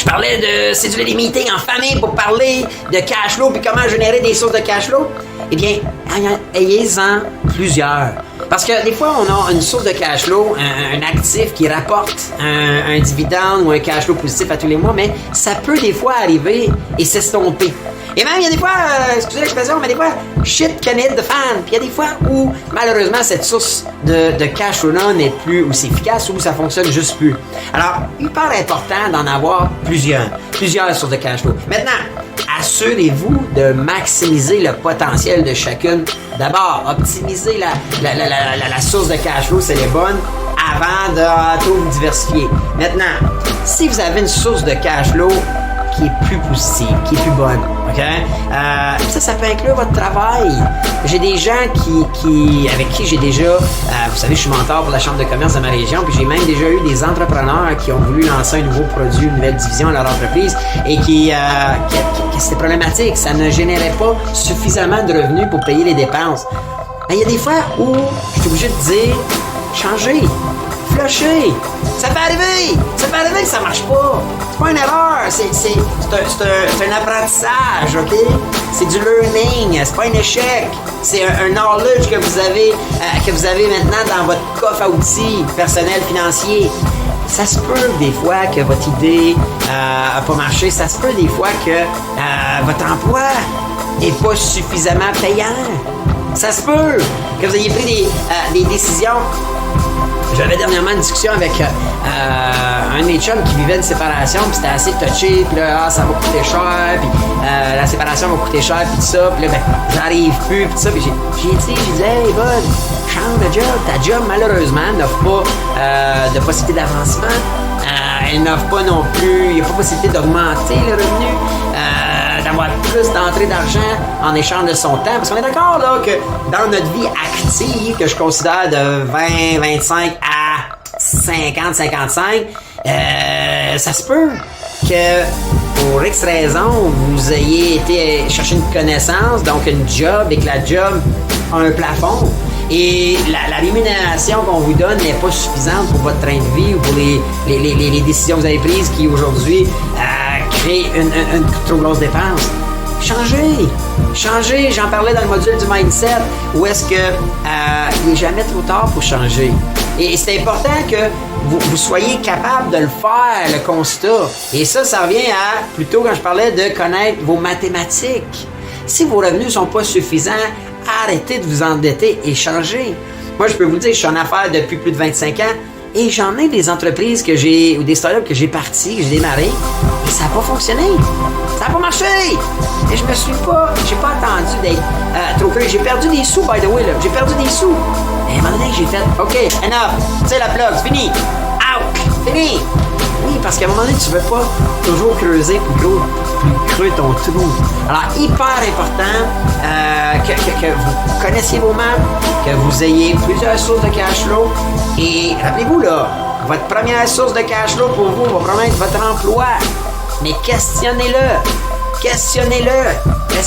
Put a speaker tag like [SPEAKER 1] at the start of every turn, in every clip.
[SPEAKER 1] Je parlais de céduler des meetings en famille pour parler de cash flow puis comment générer des sources de cash flow. Eh bien, ayez-en plusieurs. Parce que des fois, on a une source de cash flow, un actif qui rapporte un dividende ou un cash flow positif à tous les mois, mais ça peut des fois arriver et s'estomper. Et même, il y a des fois, excusez l'expression, mais des fois, shit can hit the fan. Puis il y a des fois où, malheureusement, cette source de cash flow-là n'est plus aussi efficace ou ça fonctionne juste plus. Alors, hyper important d'en avoir plusieurs sources de cash flow. Maintenant, assurez-vous de maximiser le potentiel de chacune. D'abord, optimisez la source de cash flow, c'est les bonnes, avant de tout diversifier. Maintenant, si vous avez une source de cash flow qui est plus positive, qui est plus bonne, ok? Ça peut inclure votre travail. J'ai des gens avec qui j'ai déjà, vous savez, je suis mentor pour la Chambre de commerce de ma région, puis j'ai même déjà eu des entrepreneurs qui ont voulu lancer un nouveau produit, une nouvelle division à leur entreprise, et qui c'était problématique. Ça ne générait pas suffisamment de revenus pour payer les dépenses. Il y a des fois où je suis obligé de dire, changez. Flusher. Ça peut arriver que ça marche pas. C'est pas une erreur, c'est un apprentissage, ok? C'est du learning, c'est pas un échec. C'est un knowledge que vous avez maintenant dans votre coffre à outils personnel financier. Ça se peut des fois que votre idée a pas marché. Ça se peut des fois que votre emploi est pas suffisamment payant. Ça se peut que vous ayez pris des décisions. J'avais dernièrement une discussion avec un de mes chums qui vivait une séparation, puis c'était assez touché, puis là, ça va coûter cher, puis la séparation va coûter cher, puis tout ça, puis là, j'arrive plus, puis tout ça, puis j'ai dit, hey, bud, change de job, ta job, malheureusement, n'offre pas de possibilité d'avancement, elle n'offre pas non plus, il n'y a pas possibilité d'augmenter le revenu, d'avoir plus d'entrée d'argent en échange de son temps. Parce qu'on est d'accord là que dans notre vie active, que je considère de 20, 25 à 50, 55, ça se peut que pour X raison, vous ayez été chercher une connaissance, donc une job, et que la job a un plafond. Et la rémunération qu'on vous donne n'est pas suffisante pour votre train de vie ou pour les décisions que vous avez prises qui aujourd'hui créent une trop grosse dépense. Changez, j'en parlais dans le module du mindset, où est-ce que il n'est jamais trop tard pour changer. Et c'est important que vous soyez capable de le faire, le constat. Et ça revient à, plutôt quand je parlais de connaître vos mathématiques. Si vos revenus ne sont pas suffisants, arrêtez de vous endetter et changez. Moi, je peux vous dire, je suis en affaires depuis plus de 25 ans et j'en ai des entreprises ou des startups que j'ai parties, que j'ai démarrées, et ça n'a pas fonctionné. Ça n'a pas marché. Et j'ai pas attendu d'être trop curieux. J'ai perdu des sous, by the way, là. J'ai perdu des sous. Et à un moment donné, j'ai fait, OK, enough. Tu sais, la plug, c'est fini. Out. Fini. Oui, parce qu'à un moment donné, tu ne veux pas toujours creuser plus creux ton trou. Alors, hyper important que vous connaissiez vos maths, que vous ayez plusieurs sources de cash flow. Et rappelez-vous, là, votre première source de cash flow pour vous va probablement être votre emploi. Mais questionnez-le. Est-ce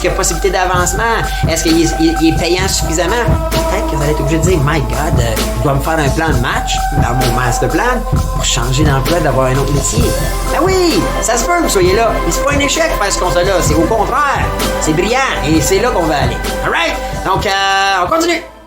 [SPEAKER 1] qu'il y a possibilité d'avancement? Est-ce qu'il est payant suffisamment? Peut-être que vous allez être obligé de dire, my God, je dois me faire un plan de match dans mon master plan pour changer d'emploi, d'avoir un autre métier. Ben oui, ça se peut que vous soyez là. Mais c'est pas un échec faire ce constat-là. C'est au contraire. C'est brillant et c'est là qu'on va aller. Alright? Donc, on continue.